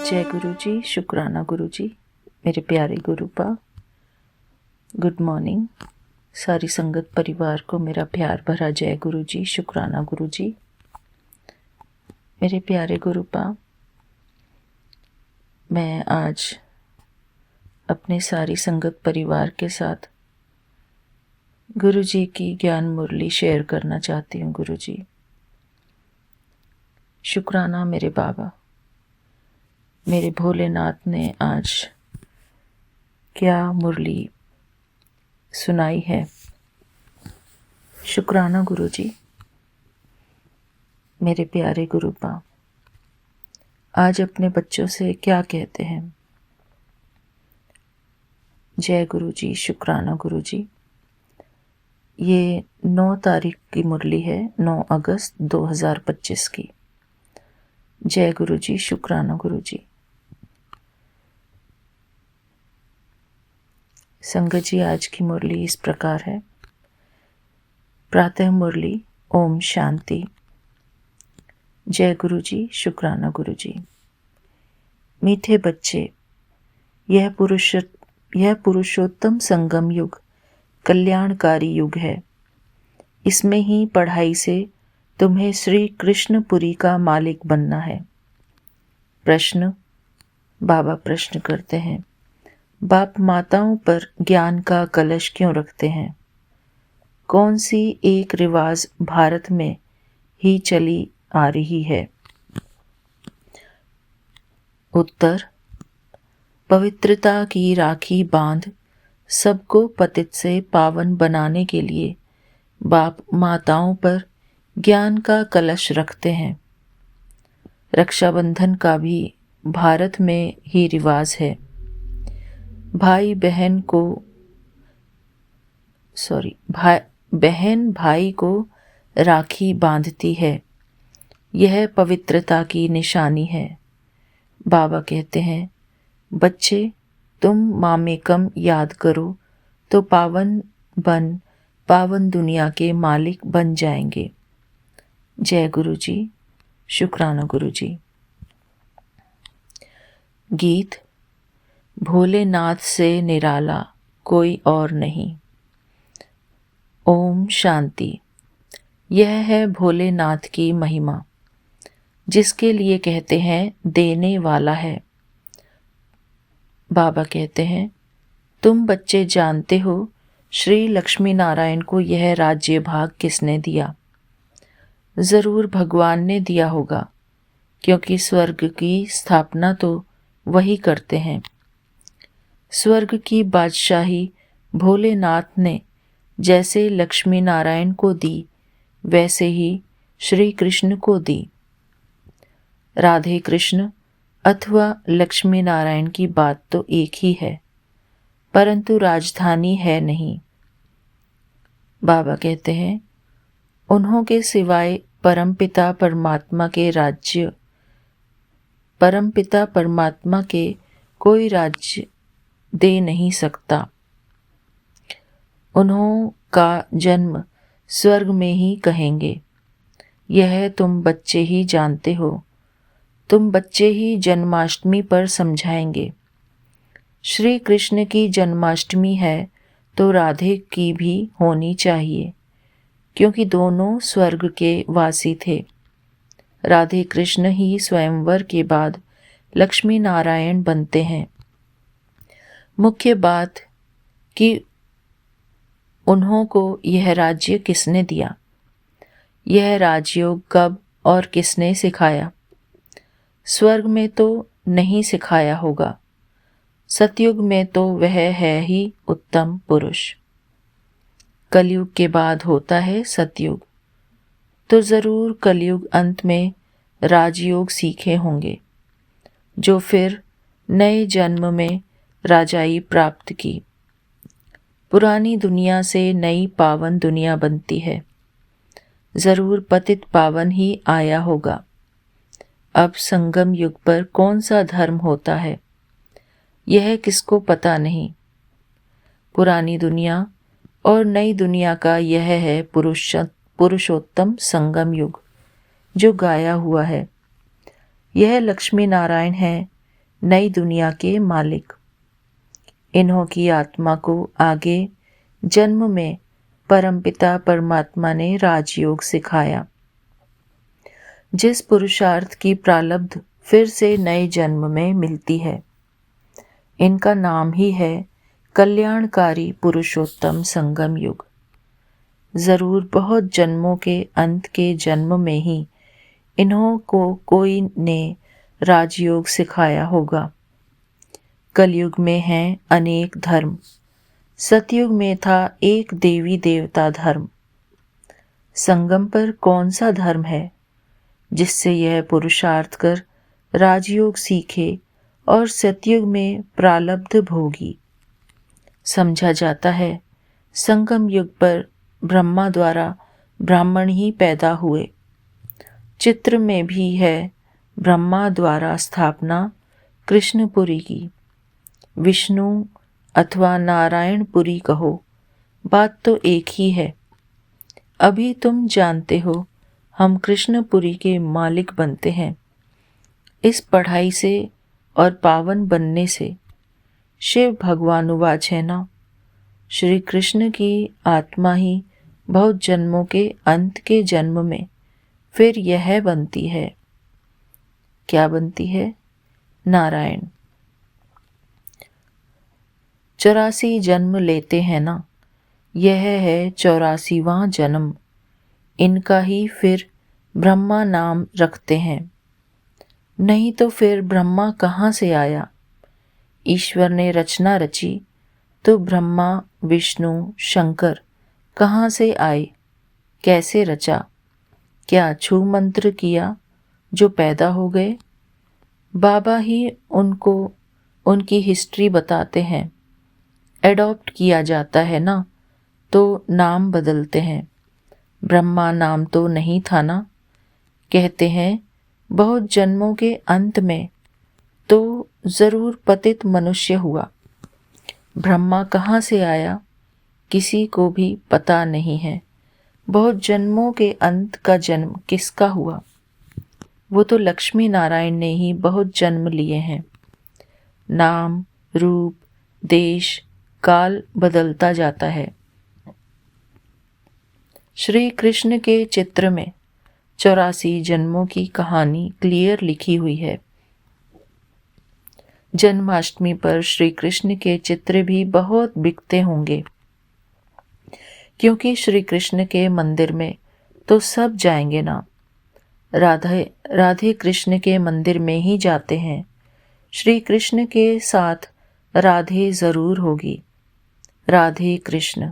जय गुरु जी, शुक्राना गुरु जी, मेरे प्यारे गुरुपा। गुड मॉर्निंग सारी संगत परिवार को मेरा प्यार भरा जय गुरु जी, शुक्राना गुरु जी। मेरे प्यारे गुरुपा, मैं आज अपने सारी संगत परिवार के साथ गुरु जी की ज्ञान मुरली शेयर करना चाहती हूँ। गुरु जी, शुक्राना मेरे बाबा, मेरे भोलेनाथ ने आज क्या मुरली सुनाई है। शुक्राना गुरु जी, मेरे प्यारे गुरुपा, आज अपने बच्चों से क्या कहते हैं। जय गुरु जी, शुक्राना गुरु जी। ये 9 तारीख की मुरली है, 9 अगस्त 2025 की। जय गुरु जी, शुक्राना गुरु जी। संगत जी, आज की मुरली इस प्रकार है। प्रातः मुरली ओम शांति। जय गुरु जी, शुक्राना गुरु जी। मीठे बच्चे, यह पुरुषोत्तम संगम युग कल्याणकारी युग है। इसमें ही पढ़ाई से तुम्हें श्री कृष्णपुरी का मालिक बनना है। प्रश्न, बाबा प्रश्न करते हैं, बाप माताओं पर ज्ञान का कलश क्यों रखते हैं? कौन सी एक रिवाज भारत में ही चली आ रही है? उत्तर, पवित्रता की राखी बांध सबको पतित से पावन बनाने के लिए बाप माताओं पर ज्ञान का कलश रखते हैं। रक्षाबंधन का भी भारत में ही रिवाज है। बहन भाई को राखी बांधती है। यह पवित्रता की निशानी है। बाबा कहते हैं, बच्चे तुम मामेकम याद करो तो पावन दुनिया के मालिक बन जाएंगे। जय गुरु जी, शुक्राना गुरु जी। गीत, भोलेनाथ से निराला कोई और नहीं। ओम शांति। यह है भोलेनाथ की महिमा, जिसके लिए कहते हैं देने वाला है। बाबा कहते हैं, तुम बच्चे जानते हो श्री लक्ष्मी नारायण को यह राज्य भाग किसने दिया? जरूर भगवान ने दिया होगा, क्योंकि स्वर्ग की स्थापना तो वही करते हैं। स्वर्ग की बादशाही भोलेनाथ ने जैसे लक्ष्मी नारायण को दी, वैसे ही श्री कृष्ण को दी। राधे कृष्ण अथवा लक्ष्मी नारायण की बात तो एक ही है, परंतु राजधानी है नहीं। बाबा कहते हैं, उन्हों के सिवाय परमपिता परमात्मा के कोई राज्य दे नहीं सकता। उन्हों का जन्म स्वर्ग में ही कहेंगे। यह तुम बच्चे ही जानते हो। तुम बच्चे ही जन्माष्टमी पर समझाएंगे। श्री कृष्ण की जन्माष्टमी है तो राधे की भी होनी चाहिए, क्योंकि दोनों स्वर्ग के वासी थे। राधे कृष्ण ही स्वयंवर के बाद लक्ष्मी नारायण बनते हैं। मुख्य बात कि उन्हों को यह राज्य किसने दिया? यह राजयोग कब और किसने सिखाया? स्वर्ग में तो नहीं सिखाया होगा। सतयुग में तो वह है ही उत्तम पुरुष। कलयुग के बाद होता है सतयुग, तो जरूर कलयुग अंत में राजयोग सीखे होंगे, जो फिर नए जन्म में राजाई प्राप्त की। पुरानी दुनिया से नई पावन दुनिया बनती है। जरूर पतित पावन ही आया होगा। अब संगम युग पर कौन सा धर्म होता है, यह किसको पता नहीं। पुरानी दुनिया और नई दुनिया का यह है पुरुषोत्तम संगम युग, जो गाया हुआ है। यह लक्ष्मी नारायण है नई दुनिया के मालिक। इन्हों की आत्मा को आगे जन्म में परमपिता परमात्मा ने राजयोग सिखाया, जिस पुरुषार्थ की प्रारब्ध फिर से नए जन्म में मिलती है। इनका नाम ही है कल्याणकारी पुरुषोत्तम संगम युग। जरूर बहुत जन्मों के अंत के जन्म में ही इन्हों को कोई ने राजयोग सिखाया होगा। कलयुग में हैं अनेक धर्म, सतयुग में था एक देवी देवता धर्म। संगम पर कौन सा धर्म है जिससे यह पुरुषार्थ कर राजयोग सीखे और सतयुग में प्रारब्ध भोगी। समझा जाता है संगम युग पर ब्रह्मा द्वारा ब्राह्मण ही पैदा हुए। चित्र में भी है ब्रह्मा द्वारा स्थापना कृष्णपुरी की। विष्णु अथवा नारायणपुरी कहो, बात तो एक ही है। अभी तुम जानते हो हम कृष्णपुरी के मालिक बनते हैं। इस पढ़ाई से और पावन बनने से शिव भगवानुवाच है ना, श्री कृष्ण की आत्मा ही बहुत जन्मों के अंत के जन्म में फिर यह बनती है। क्या बनती है? नारायण। 84 जन्म लेते हैं ना, यह है 84वां जन्म। इनका ही फिर ब्रह्मा नाम रखते हैं। नहीं तो फिर ब्रह्मा कहाँ से आया? ईश्वर ने रचना रची तो ब्रह्मा विष्णु शंकर कहाँ से आए? कैसे रचा? क्या छू मंत्र किया जो पैदा हो गए? बाबा ही उनको उनकी हिस्ट्री बताते हैं। एडॉप्ट किया जाता है ना, तो नाम बदलते हैं। ब्रह्मा नाम तो नहीं था ना। कहते हैं बहुत जन्मों के अंत में तो जरूर पतित मनुष्य हुआ। ब्रह्मा कहाँ से आया किसी को भी पता नहीं है। बहुत जन्मों के अंत का जन्म किसका हुआ? वो तो लक्ष्मी नारायण ने ही बहुत जन्म लिए हैं। नाम, रूप, देश, काल बदलता जाता है। श्री कृष्ण के चित्र में 84 जन्मों की कहानी क्लियर लिखी हुई है। जन्माष्टमी पर श्री कृष्ण के चित्र भी बहुत बिकते होंगे, क्योंकि श्री कृष्ण के मंदिर में तो सब जाएंगे ना। राधे कृष्ण के मंदिर में ही जाते हैं। श्री कृष्ण के साथ राधे जरूर होगी। राधे कृष्ण।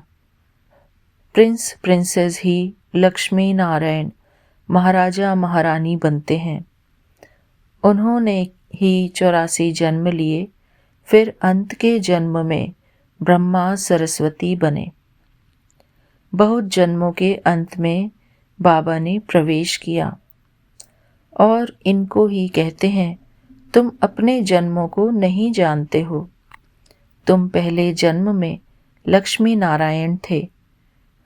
प्रिंस प्रिंसेस ही लक्ष्मी नारायण महाराजा महारानी बनते हैं। उन्होंने ही 84 जन्म लिए, फिर अंत के जन्म में ब्रह्मा सरस्वती बने। बहुत जन्मों के अंत में बाबा ने प्रवेश किया और इनको ही कहते हैं तुम अपने जन्मों को नहीं जानते हो। तुम पहले जन्म में लक्ष्मी नारायण थे,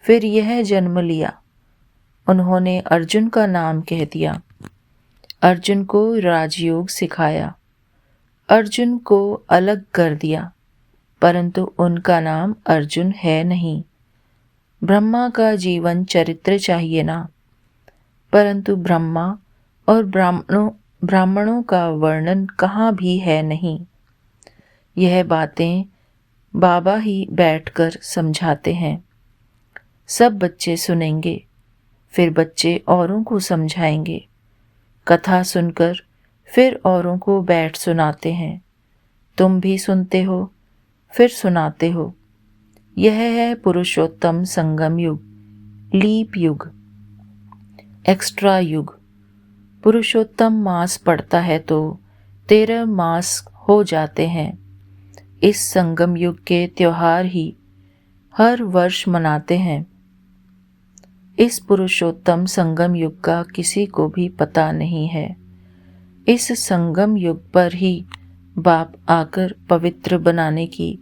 फिर यह जन्म लिया। उन्होंने अर्जुन का नाम कह दिया। अर्जुन को राजयोग सिखाया। अर्जुन को अलग कर दिया, परंतु उनका नाम अर्जुन है नहीं। ब्रह्मा का जीवन चरित्र चाहिए ना, परंतु ब्रह्मा और ब्राह्मणों का वर्णन कहाँ भी है नहीं। यह बातें बाबा ही बैठकर समझाते हैं। सब बच्चे सुनेंगे, फिर बच्चे औरों को समझाएंगे। कथा सुनकर फिर औरों को बैठ सुनाते हैं। तुम भी सुनते हो, फिर सुनाते हो। यह है पुरुषोत्तम संगम युग, लीप युग, एक्स्ट्रा युग। पुरुषोत्तम मास पड़ता है तो 13 मास हो जाते हैं। इस संगम युग के त्योहार ही हर वर्ष मनाते हैं। इस पुरुषोत्तम संगम युग का किसी को भी पता नहीं है। इस संगम युग पर ही बाप आकर पवित्र बनाने की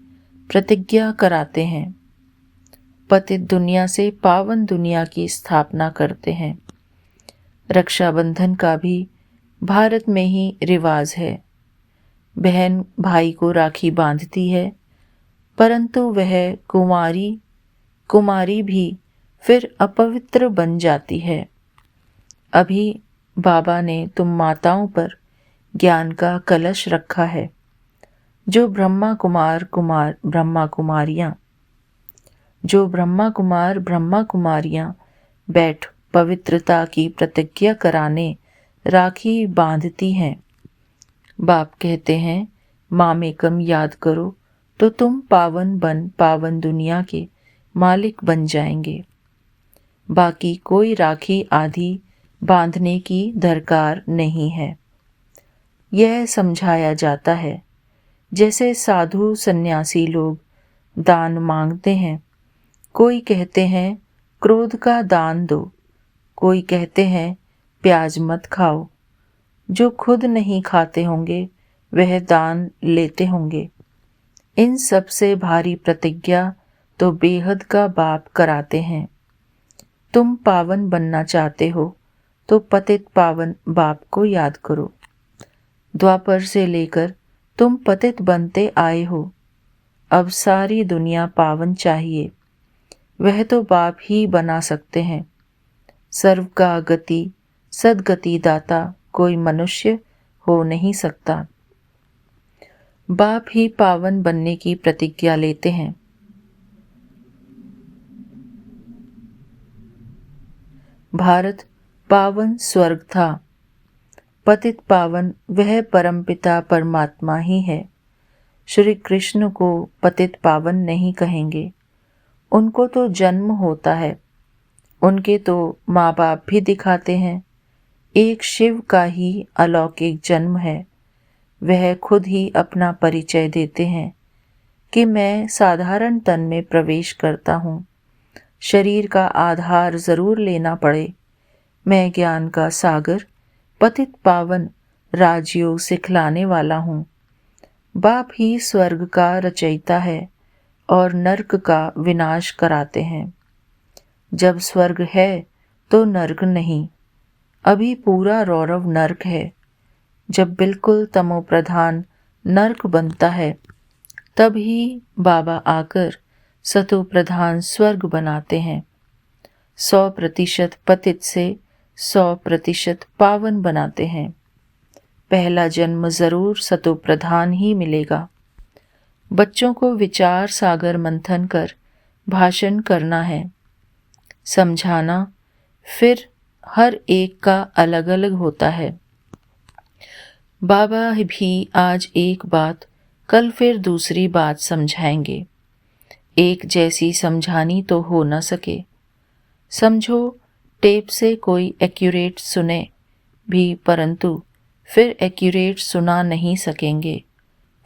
प्रतिज्ञा कराते हैं। पतित दुनिया से पावन दुनिया की स्थापना करते हैं। रक्षाबंधन का भी भारत में ही रिवाज है। बहन भाई को राखी बांधती है, परंतु वह कुमारी भी फिर अपवित्र बन जाती है। अभी बाबा ने तुम माताओं पर ज्ञान का कलश रखा है। जो ब्रह्मा कुमार ब्रह्मा कुमारियां बैठ पवित्रता की प्रतिज्ञा कराने राखी बांधती हैं। बाप कहते हैं, मामेकम याद करो तो तुम पावन दुनिया के मालिक बन जाएंगे। बाकी कोई राखी आदि बांधने की दरकार नहीं है। यह समझाया जाता है। जैसे साधु सन्यासी लोग दान मांगते हैं, कोई कहते हैं क्रोध का दान दो, कोई कहते हैं प्याज मत खाओ। जो खुद नहीं खाते होंगे वह दान लेते होंगे। इन सब से भारी प्रतिज्ञा तो बेहद का बाप कराते हैं। तुम पावन बनना चाहते हो तो पतित पावन बाप को याद करो। द्वापर से लेकर तुम पतित बनते आए हो। अब सारी दुनिया पावन चाहिए, वह तो बाप ही बना सकते हैं। सर्व का गति सदगति दाता कोई मनुष्य हो नहीं सकता। बाप ही पावन बनने की प्रतिज्ञा लेते हैं। भारत पावन स्वर्ग था, पतित पावन वह परमपिता परमात्मा ही है। श्री कृष्ण को पतित पावन नहीं कहेंगे, उनको तो जन्म होता है। उनके तो माँ बाप भी दिखाते हैं। एक शिव का ही अलौकिक जन्म है। वह खुद ही अपना परिचय देते हैं कि मैं साधारण तन में प्रवेश करता हूँ। शरीर का आधार जरूर लेना पड़े। मैं ज्ञान का सागर पतित पावन राजयोग सिखलाने वाला हूँ। बाप ही स्वर्ग का रचयिता है और नरक का विनाश कराते हैं। जब स्वर्ग है तो नरक नहीं। अभी पूरा रौरव नरक है। जब बिल्कुल तमो प्रधान नरक बनता है, तब ही बाबा आकर सतो प्रधान स्वर्ग बनाते हैं। 100% पतित से 100% पावन बनाते हैं। पहला जन्म जरूर सतो प्रधान ही मिलेगा। बच्चों को विचार सागर मंथन कर भाषण करना है, समझाना, फिर हर एक का अलग अलग होता है। बाबा भी आज एक बात, कल फिर दूसरी बात समझाएंगे। एक जैसी समझानी तो हो न सके। समझो टेप से कोई एक्यूरेट सुने भी, परंतु फिर एक्यूरेट सुना नहीं सकेंगे।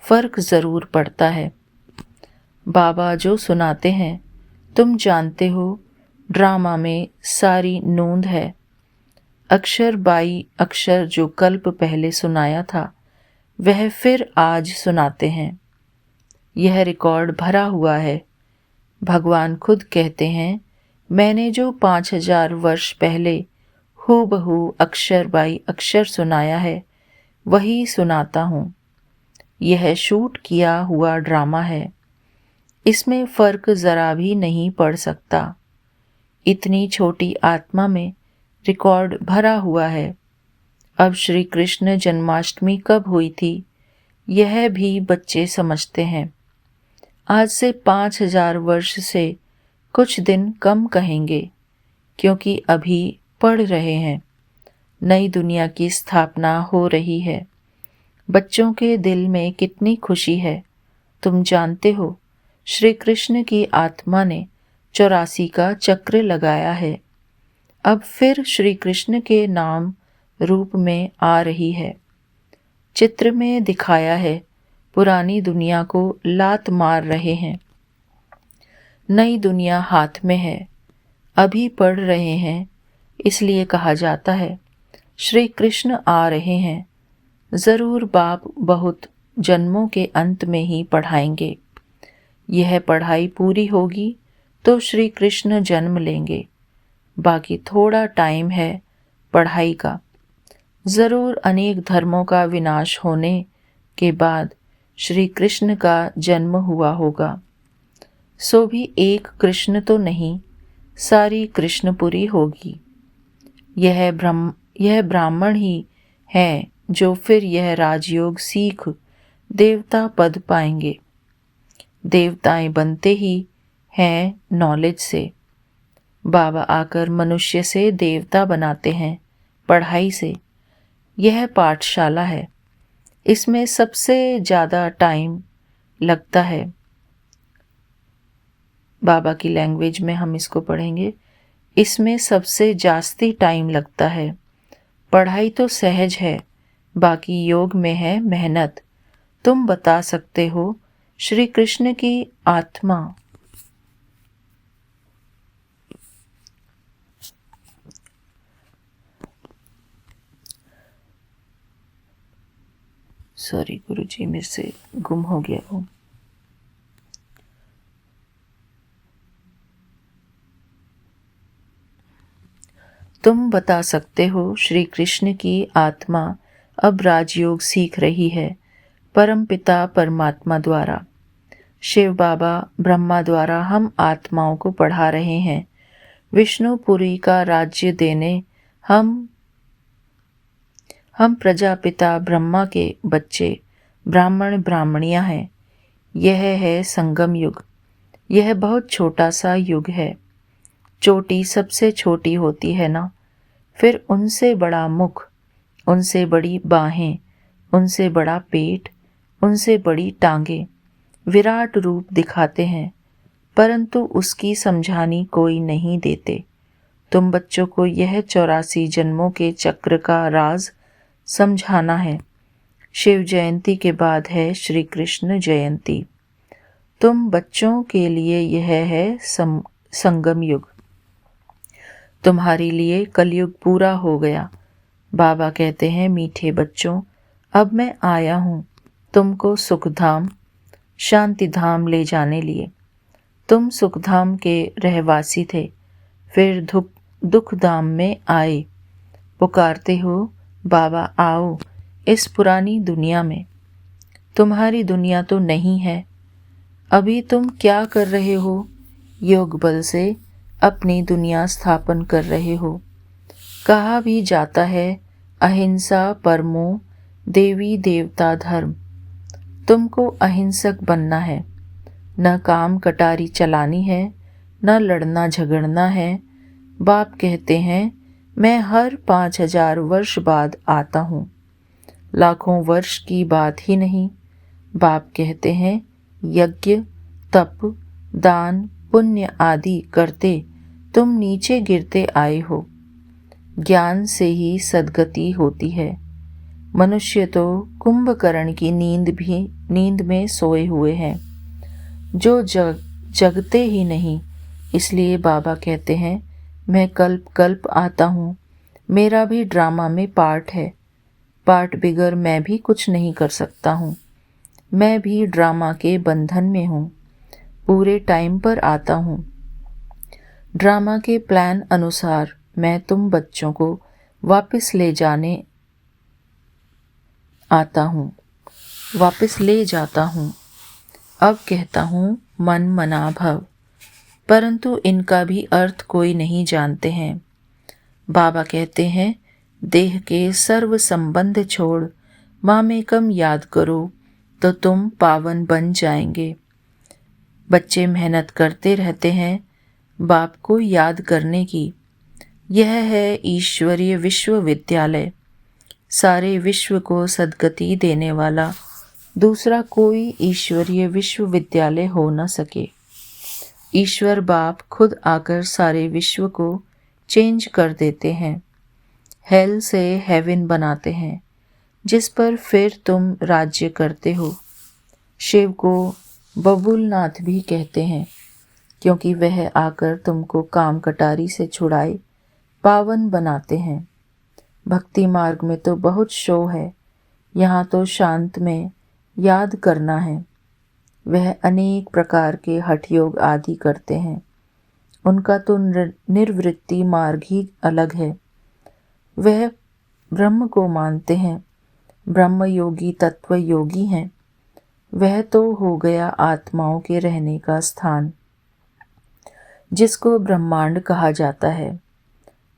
फर्क जरूर पड़ता है। बाबा जो सुनाते हैं तुम जानते हो, ड्रामा में सारी नोंद है। अक्षर बाई अक्षर जो कल्प पहले सुनाया था वह फिर आज सुनाते हैं। यह रिकॉर्ड भरा हुआ है। भगवान खुद कहते हैं, मैंने जो 5000 वर्ष पहले हूबहू अक्षर बाई अक्षर सुनाया है वही सुनाता हूँ। यह शूट किया हुआ ड्रामा है। इसमें फर्क जरा भी नहीं पड़ सकता। इतनी छोटी आत्मा में रिकॉर्ड भरा हुआ है। अब श्री कृष्ण जन्माष्टमी कब हुई थी यह भी बच्चे समझते हैं। आज से 5000 वर्ष से कुछ दिन कम कहेंगे, क्योंकि अभी पढ़ रहे हैं। नई दुनिया की स्थापना हो रही है। बच्चों के दिल में कितनी खुशी है तुम जानते हो। श्री कृष्ण की आत्मा ने 84 का चक्र लगाया है। अब फिर श्री कृष्ण के नाम रूप में आ रही है। चित्र में दिखाया है, पुरानी दुनिया को लात मार रहे हैं। नई दुनिया हाथ में है। अभी पढ़ रहे हैं, इसलिए कहा जाता है श्री कृष्ण आ रहे हैं। जरूर बाप बहुत जन्मों के अंत में ही पढ़ाएंगे। यह पढ़ाई पूरी होगी तो श्री कृष्ण जन्म लेंगे। बाकी थोड़ा टाइम है पढ़ाई का। जरूर अनेक धर्मों का विनाश होने के बाद श्री कृष्ण का जन्म हुआ होगा। सो भी एक कृष्ण तो नहीं, सारी कृष्णपुरी होगी। यह ब्राह्मण ही है जो फिर यह राजयोग सीख देवता पद पाएंगे। देवताएं बनते ही हैं नॉलेज से। बाबा आकर मनुष्य से देवता बनाते हैं पढ़ाई से। यह पाठशाला है, इसमें सबसे ज़्यादा टाइम लगता है। बाबा की लैंग्वेज में हम इसको पढ़ेंगे। इसमें सबसे जास्ती टाइम लगता है। पढ़ाई तो सहज है, बाकी योग में है मेहनत। तुम बता सकते हो श्री कृष्ण की आत्मा सॉरी गुरुजी, मेरे से गुम हो गया वो। तुम बता सकते हो श्री कृष्ण की आत्मा अब राजयोग सीख रही है परमपिता परमात्मा द्वारा। शिव बाबा ब्रह्मा द्वारा हम आत्माओं को पढ़ा रहे हैं। विष्णुपुरी का राज्य देने हम प्रजापिता ब्रह्मा के बच्चे ब्राह्मण ब्राह्मणियां हैं। यह है संगम युग। यह बहुत छोटा सा युग है। चोटी सबसे छोटी होती है ना, फिर उनसे बड़ा मुख, उनसे बड़ी बाहें, उनसे बड़ा पेट, उनसे बड़ी टांगे विराट रूप दिखाते हैं, परंतु उसकी समझानी कोई नहीं देते। तुम बच्चों को यह 84 जन्मों के चक्र का राज समझाना है। शिव जयंती के बाद है श्री कृष्ण जयंती। तुम बच्चों के लिए यह है संगम युग। तुम्हारे लिए कलयुग पूरा हो गया। बाबा कहते हैं, मीठे बच्चों, अब मैं आया हूँ तुमको सुखधाम शांतिधाम ले जाने लिए। तुम सुखधाम के रहवासी थे, फिर दुखधाम में आए। पुकारते हो, बाबा आओ इस पुरानी दुनिया में। तुम्हारी दुनिया तो नहीं है। अभी तुम क्या कर रहे हो? योग बल से अपनी दुनिया स्थापन कर रहे हो। कहा भी जाता है अहिंसा परमो देवी देवता धर्म। तुमको अहिंसक बनना है। न काम कटारी चलानी है, न लड़ना झगड़ना है। बाप कहते हैं, मैं हर 5000 वर्ष बाद आता हूँ। लाखों वर्ष की बात ही नहीं। बाप कहते हैं, यज्ञ तप दान पुण्य आदि करते तुम नीचे गिरते आए हो। ज्ञान से ही सद्गति होती है। मनुष्य तो कुंभकर्ण की नींद में सोए हुए हैं, जो जगते ही नहीं। इसलिए बाबा कहते हैं, मैं कल्प कल्प आता हूँ। मेरा भी ड्रामा में पार्ट है। पार्ट बिगर मैं भी कुछ नहीं कर सकता हूँ। मैं भी ड्रामा के बंधन में हूँ। पूरे टाइम पर आता हूँ। ड्रामा के प्लान अनुसार मैं तुम बच्चों को वापस ले जाता हूँ। अब कहता हूँ मन मना भव, परंतु इनका भी अर्थ कोई नहीं जानते हैं। बाबा कहते हैं, देह के सर्व संबंध छोड़ मामेकम याद करो तो तुम पावन बन जाएंगे। बच्चे मेहनत करते रहते हैं बाप को याद करने की। यह है ईश्वरीय विश्वविद्यालय। सारे विश्व को सद्गति देने वाला दूसरा कोई ईश्वरीय विश्वविद्यालय हो न सके। ईश्वर बाप खुद आकर सारे विश्व को चेंज कर देते हैं। हेल से हेवन बनाते हैं, जिस पर फिर तुम राज्य करते हो। शिव को बबुलनाथ भी कहते हैं, क्योंकि वह आकर तुमको काम कटारी से छुड़ाए पावन बनाते हैं। भक्ति मार्ग में तो बहुत शो है, यहाँ तो शांत में याद करना है। वह अनेक प्रकार के हठ योग आदि करते हैं। उनका तो निर्वृत्ति मार्ग ही अलग है। वह ब्रह्म को मानते हैं। ब्रह्म योगी तत्व योगी हैं, वह तो हो गया आत्माओं के रहने का स्थान, जिसको ब्रह्मांड कहा जाता है।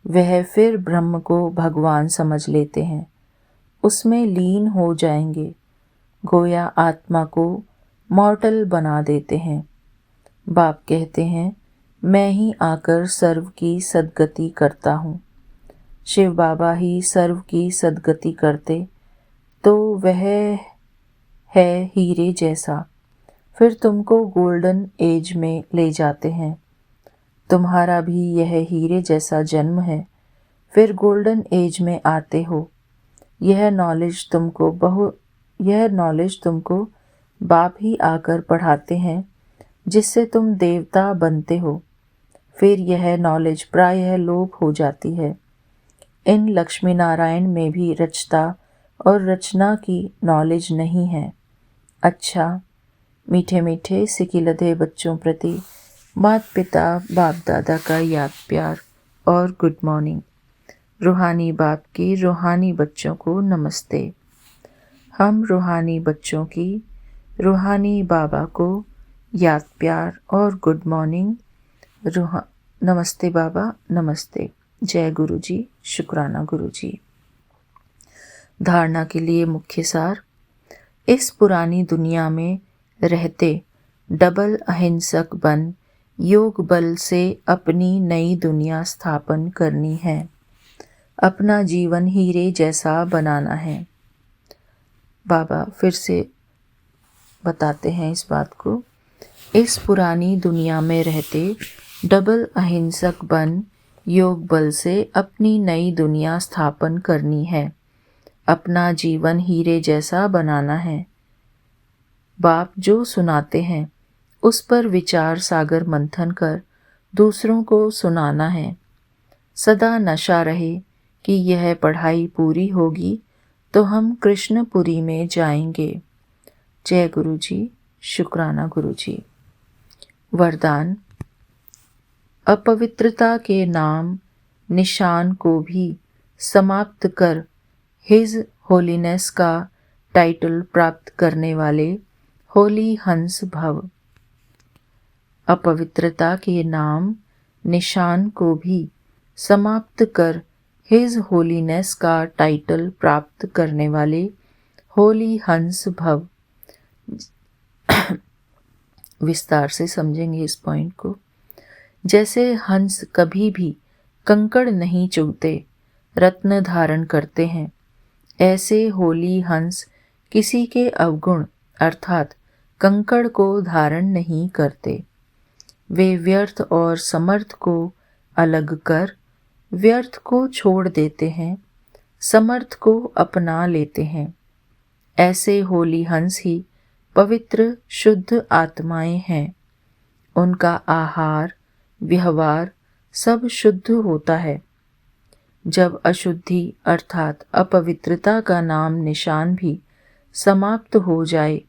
वह फिर ब्रह्म को भगवान समझ लेते हैं, उसमें लीन हो जाएंगे, गोया आत्मा को मॉर्टल बना देते हैं। बाप कहते हैं, मैं ही आकर सर्व की सद्गति करता हूँ। शिव बाबा ही सर्व की सद्गति करते तो वह है हीरे जैसा, फिर तुमको गोल्डन एज में ले जाते हैं। तुम्हारा भी यह हीरे जैसा जन्म है, फिर गोल्डन एज में आते हो। यह नॉलेज तुमको बाप ही आकर पढ़ाते हैं, जिससे तुम देवता बनते हो। फिर यह नॉलेज प्रायः लोप हो जाती है। इन लक्ष्मी नारायण में भी रचता और रचना की नॉलेज नहीं है। अच्छा, मीठे मीठे सिकिलधे बच्चों प्रति माता पिता बाप दादा का याद प्यार और गुड मॉर्निंग। रूहानी बाप के रूहानी बच्चों को नमस्ते। हम रूहानी बच्चों की रूहानी बाबा को याद प्यार और गुड मॉर्निंग। नमस्ते बाबा, नमस्ते। जय गुरु जी, शुक्राना गुरु जी। धारणा के लिए मुख्य सार। इस पुरानी दुनिया में रहते डबल अहिंसक बन योग बल से अपनी नई दुनिया स्थापन करनी है। अपना जीवन हीरे जैसा बनाना है। बाबा फिर से बताते हैं इस बात को। इस पुरानी दुनिया में रहते डबल अहिंसक बन योग बल से अपनी नई दुनिया स्थापन करनी है। अपना जीवन हीरे जैसा बनाना है। बाप जो सुनाते हैं उस पर विचार सागर मंथन कर दूसरों को सुनाना है। सदा नशा रहे कि यह पढ़ाई पूरी होगी तो हम कृष्णपुरी में जाएंगे। जय गुरु जी, शुक्राना गुरु जी। वरदान। अपवित्रता के नाम निशान को भी समाप्त कर हिज होलीनेस का टाइटल प्राप्त करने वाले होली हंस भव। अपवित्रता के नाम निशान को भी समाप्त कर हिज होलीनेस का टाइटल प्राप्त करने वाले होली हंस भव। विस्तार से समझेंगे इस पॉइंट को। जैसे हंस कभी भी कंकड़ नहीं चुगते, रत्न धारण करते हैं, ऐसे होली हंस किसी के अवगुण अर्थात कंकड़ को धारण नहीं करते। वे व्यर्थ और समर्थ को अलग कर व्यर्थ को छोड़ देते हैं, समर्थ को अपना लेते हैं। ऐसे होली हंस ही पवित्र शुद्ध आत्माएं हैं। उनका आहार व्यवहार सब शुद्ध होता है। जब अशुद्धि अर्थात अपवित्रता का नाम निशान भी समाप्त हो जाए,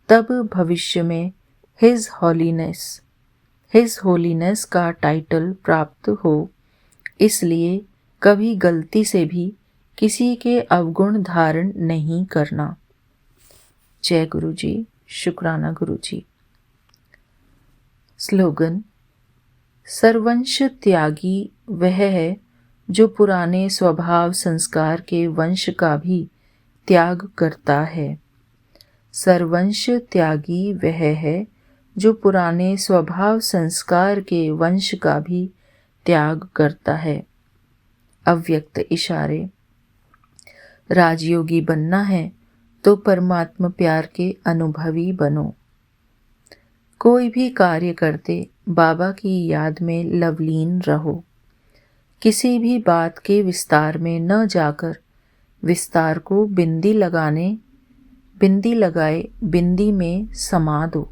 तब भविष्य में हिज होलीनेस का टाइटल प्राप्त हो। इसलिए कभी गलती से भी किसी के अवगुण धारण नहीं करना। जय गुरु जी, शुक्राना गुरु जी। स्लोगन। सर्वंश त्यागी वह है जो पुराने स्वभाव संस्कार के वंश का भी त्याग करता है। सर्वंश त्यागी वह है जो पुराने स्वभाव संस्कार के वंश का भी त्याग करता है। अव्यक्त इशारे। राजयोगी बनना है तो परमात्मा प्यार के अनुभवी बनो। कोई भी कार्य करते बाबा की याद में लवलीन रहो। किसी भी बात के विस्तार में न जाकर विस्तार को बिंदी लगाए बिंदी में समा दो।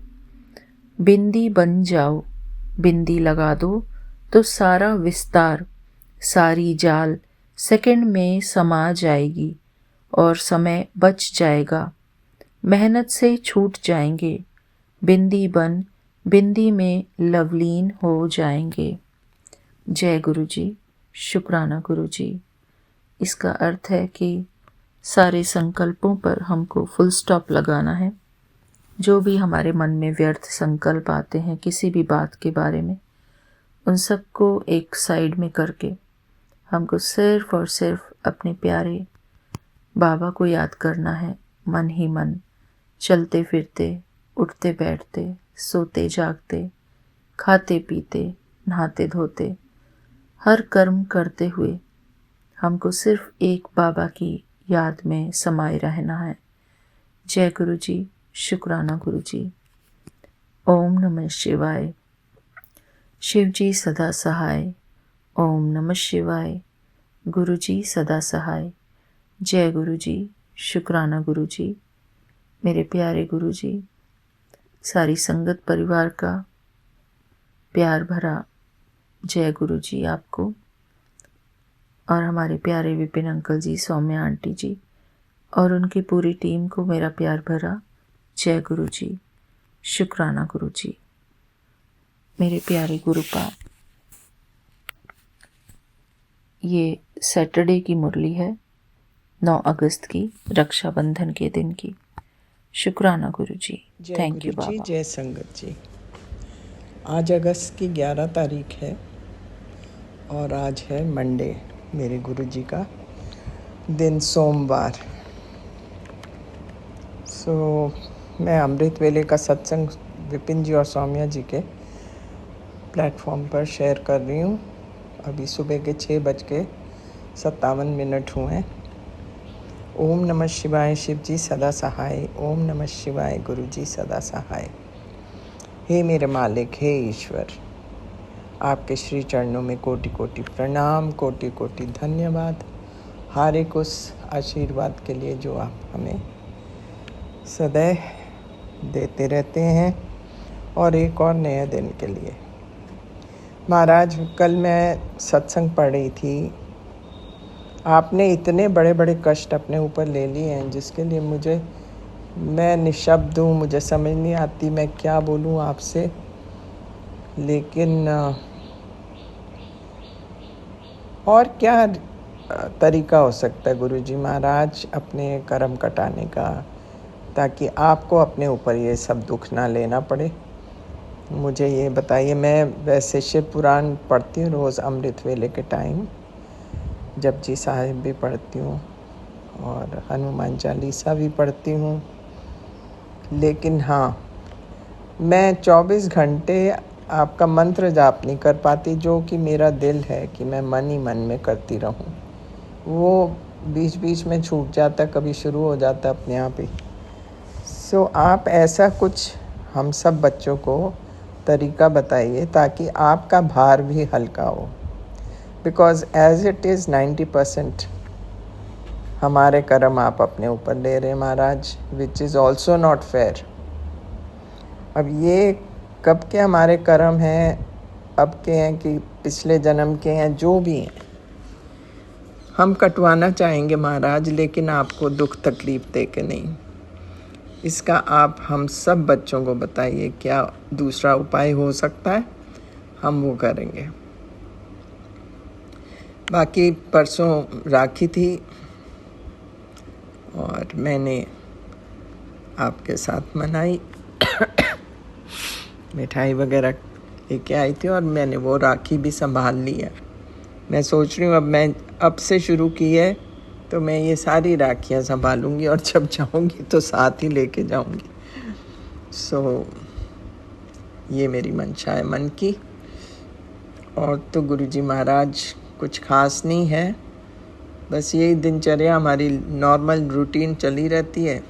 बिंदी बन जाओ, बिंदी लगा दो तो सारा विस्तार सारी जाल सेकंड में समा जाएगी और समय बच जाएगा। मेहनत से छूट जाएंगे। बिंदी बन बिंदी में लवलीन हो जाएंगे। जय गुरु जी, शुक्राना गुरु जी। इसका अर्थ है कि सारे संकल्पों पर हमको फुल स्टॉप लगाना है। जो भी हमारे मन में व्यर्थ संकल्प आते हैं किसी भी बात के बारे में, उन सबको एक साइड में करके हमको सिर्फ और सिर्फ अपने प्यारे बाबा को याद करना है। मन ही मन, चलते फिरते, उठते बैठते, सोते जागते, खाते पीते, नहाते धोते, हर कर्म करते हुए हमको सिर्फ एक बाबा की याद में समाये रहना है। जय गुरु जी, शुक्राना गुरु जी। ओम नमः शिवाय। शिव जी सदा सहाय। ओम नमः शिवाय। गुरु जी सदा सहाय। जय गुरु जी, शुक्राना गुरु जी। मेरे प्यारे गुरु जी, सारी संगत परिवार का प्यार भरा जय गुरु जी आपको, और हमारे प्यारे विपिन अंकल जी, सौम्या आंटी जी और उनकी पूरी टीम को मेरा प्यार भरा जय गुरु जी, शुक्राना गुरु जी। मेरे प्यारे गुरुपाद, ये सैटरडे की मुरली है, 9 अगस्त की, रक्षाबंधन के दिन की। शुक्राना गुरु जी। थैंक यू बाबा। जय संगत जी। आज अगस्त की 11 तारीख है और आज है मंडे, मेरे गुरु जी का दिन, सोमवार। मैं अमृत वेले का सत्संग विपिन जी और सौम्या जी के प्लेटफॉर्म पर शेयर कर रही हूँ। अभी सुबह के 6:57 हुए हैं। ओम नमः शिवाय। शिव जी सदा सहाय। ओम नमः शिवाय। गुरु जी सदा सहाय। हे मेरे मालिक, हे ईश्वर, आपके श्री चरणों में कोटि कोटि प्रणाम, कोटि कोटि धन्यवाद। हर एक उस आशीर्वाद के लिए जो आप हमें सदैव देते रहते हैं, और एक और नए दिन के लिए। महाराज, कल मैं सत्संग पढ़ रही थी। आपने इतने बड़े बड़े कष्ट अपने ऊपर ले लिए हैं जिसके लिए मैं निशब्द हूँ, मुझे समझ नहीं आती मैं क्या बोलूँ आपसे। लेकिन और क्या तरीका हो सकता है गुरुजी महाराज अपने कर्म कटाने का, ताकि आपको अपने ऊपर ये सब दुख ना लेना पड़े। मुझे ये बताइए। मैं वैसे शिव पुराण पढ़ती हूँ रोज़ अमृत वेले के टाइम, जपजी साहिब भी पढ़ती हूँ और हनुमान चालीसा भी पढ़ती हूँ। लेकिन हाँ, मैं 24 घंटे आपका मंत्र जाप नहीं कर पाती, जो कि मेरा दिल है कि मैं मन ही मन में करती रहूं। वो बीच बीच में छूट जाता, कभी शुरू हो जाता अपने आप ही। आप ऐसा कुछ हम सब बच्चों को तरीका बताइए ताकि आपका भार भी हल्का हो। बिकॉज एज इट इज़ 90% हमारे कर्म आप अपने ऊपर ले रहे हैं Maharaj, which is also not fair. अब ये कब के हमारे कर्म हैं, अब के हैं कि पिछले जन्म के हैं, जो भी हैं, हम कटवाना चाहेंगे महाराज, लेकिन आपको दुख तकलीफ दे के नहीं। इसका आप हम सब बच्चों को बताइए क्या दूसरा उपाय हो सकता है, हम वो करेंगे। बाकी परसों राखी थी और मैंने आपके साथ मनाई। मिठाई वगैरह लेके आई थी और मैंने वो राखी भी संभाल ली है। मैं सोच रही हूँ अब से शुरू की है तो मैं ये सारी राखियाँ संभालूंगी और जब जाऊँगी तो साथ ही लेके जाऊँगी। ये मेरी मंशा है मन की। और तो गुरुजी महाराज कुछ खास नहीं है, बस यही दिनचर्या हमारी नॉर्मल रूटीन चली रहती है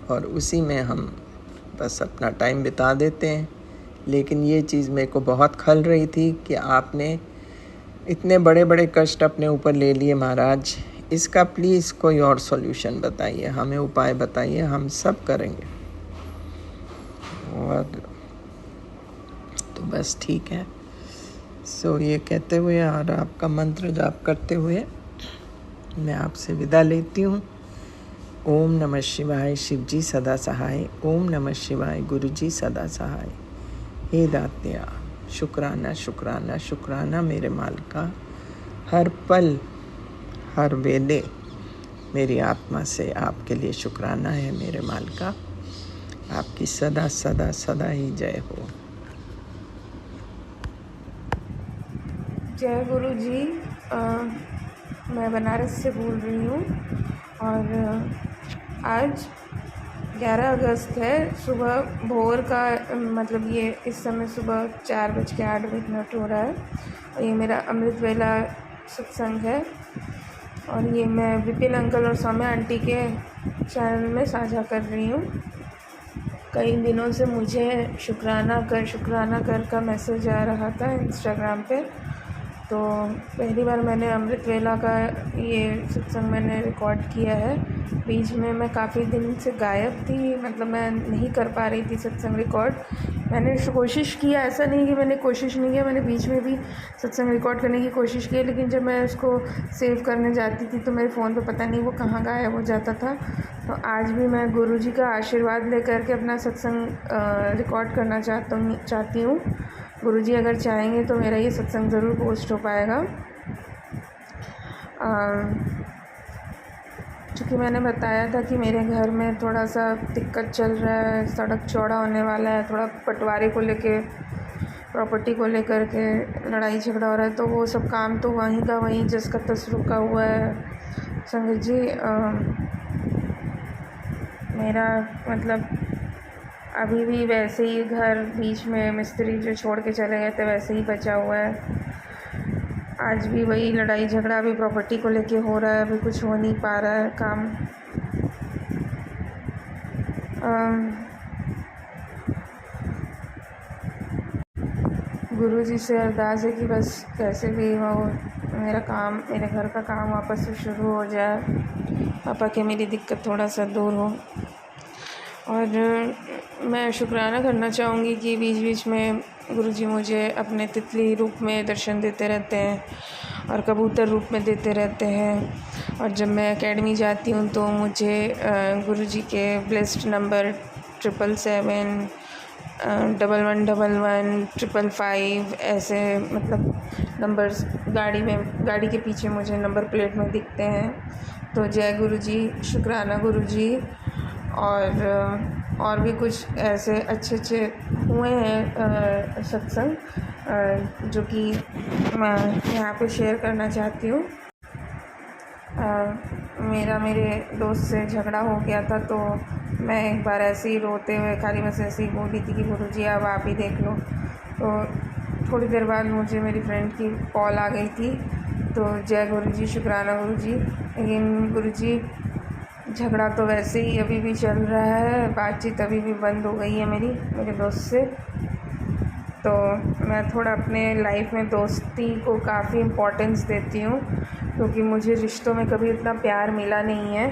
और उसी में हम बस अपना टाइम बिता देते हैं। लेकिन ये चीज़ मेरे को बहुत खल रही थी कि आपने इतने बड़े बड़े कष्ट अपने ऊपर ले लिए महाराज। इसका प्लीज़ कोई और सॉल्यूशन बताइए, हमें उपाय बताइए, हम सब करेंगे। और तो बस ठीक है। ये कहते हुए और आपका मंत्र जाप करते हुए मैं आपसे विदा लेती हूँ। ओम नमः शिवाय। शिव जी सदा सहाय। ओम नमः शिवाय। गुरु जी सदा सहाय। हे दात्या, शुक्राना शुक्राना शुक्राना मेरे मालिका। हर पल हर वेले मेरी आत्मा से आपके लिए शुक्राना है मेरे मालिका। आपकी सदा सदा सदा ही जय हो। जय गुरु जी। मैं बनारस से बोल रही हूँ और आज 11 अगस्त है। सुबह भोर का मतलब ये इस समय सुबह 4:08 हो रहा है और ये मेरा अमृत वेला सत्संग है और ये मैं विपिन अंकल और सौम्या आंटी के चैनल में साझा कर रही हूँ। कई दिनों से मुझे शुक्राना कर का मैसेज आ रहा था इंस्टाग्राम पे, तो पहली बार मैंने अमृत वेला का ये सत्संग मैंने रिकॉर्ड किया है। बीच में मैं काफ़ी दिन से गायब थी, मतलब मैं नहीं कर पा रही थी सत्संग रिकॉर्ड। मैंने कोशिश किया, ऐसा नहीं कि मैंने कोशिश नहीं किया, मैंने बीच में भी सत्संग रिकॉर्ड करने की कोशिश की, लेकिन जब मैं उसको सेव करने जाती थी तो मेरे फ़ोन पे पता नहीं वो कहाँ गायब हो जाता था। तो आज भी मैं गुरु जी का आशीर्वाद लेकर के अपना सत्संग रिकॉर्ड करना चाहती हूँ। गुरुजी अगर चाहेंगे तो मेरा ये सत्संग ज़रूर पोस्ट हो पाएगा। चूँकि मैंने बताया था कि मेरे घर में थोड़ा सा दिक्कत चल रहा है, सड़क चौड़ा होने वाला है, थोड़ा बंटवारे को लेके, प्रॉपर्टी को लेकर के लड़ाई झगड़ा हो रहा है, तो वो सब काम तो वहीं का वहीं जिसका तस रुका हुआ है। संगत जी, मेरा मतलब अभी भी वैसे ही घर बीच में मिस्त्री जो छोड़ के चले गए थे वैसे ही बचा हुआ है। आज भी वही लड़ाई झगड़ा अभी प्रॉपर्टी को लेके हो रहा है, अभी कुछ हो नहीं पा रहा है काम। गुरु जी से अरदास है कि बस कैसे भी हो मेरे घर का काम वापस से शुरू हो जाए, पापा के मेरी दिक्कत थोड़ा सा दूर हो। और मैं शुक्राना करना चाहूँगी कि बीच बीच में गुरुजी मुझे अपने तितली रूप में दर्शन देते रहते हैं और कबूतर रूप में देते रहते हैं। और जब मैं एकेडमी जाती हूँ तो मुझे गुरुजी के ब्लेस्ड नंबर 777 1111 555 ऐसे मतलब नंबर्स गाड़ी के पीछे मुझे नंबर प्लेट में दिखते हैं। तो जय गुरुजी, शुक्राना गुरुजी। और भी कुछ ऐसे अच्छे हुए हैं सत्संग जो कि मैं यहाँ पे शेयर करना चाहती हूँ। मेरे दोस्त से झगड़ा हो गया था, तो मैं एक बार ऐसे ही रोते हुए खाली बस ऐसे ही बोली थी कि गुरुजी अब आप ही देख लो। तो थोड़ी देर बाद मुझे मेरी फ्रेंड की कॉल आ गई थी। तो जय गुरुजी, शुक्राना गुरुजी। लेकिन गुरुजी झगड़ा तो वैसे ही अभी भी चल रहा है, बातचीत अभी भी बंद हो गई है मेरे दोस्त से। तो मैं थोड़ा अपने लाइफ में दोस्ती को काफ़ी इम्पोर्टेंस देती हूँ, क्योंकि मुझे रिश्तों में कभी इतना प्यार मिला नहीं है।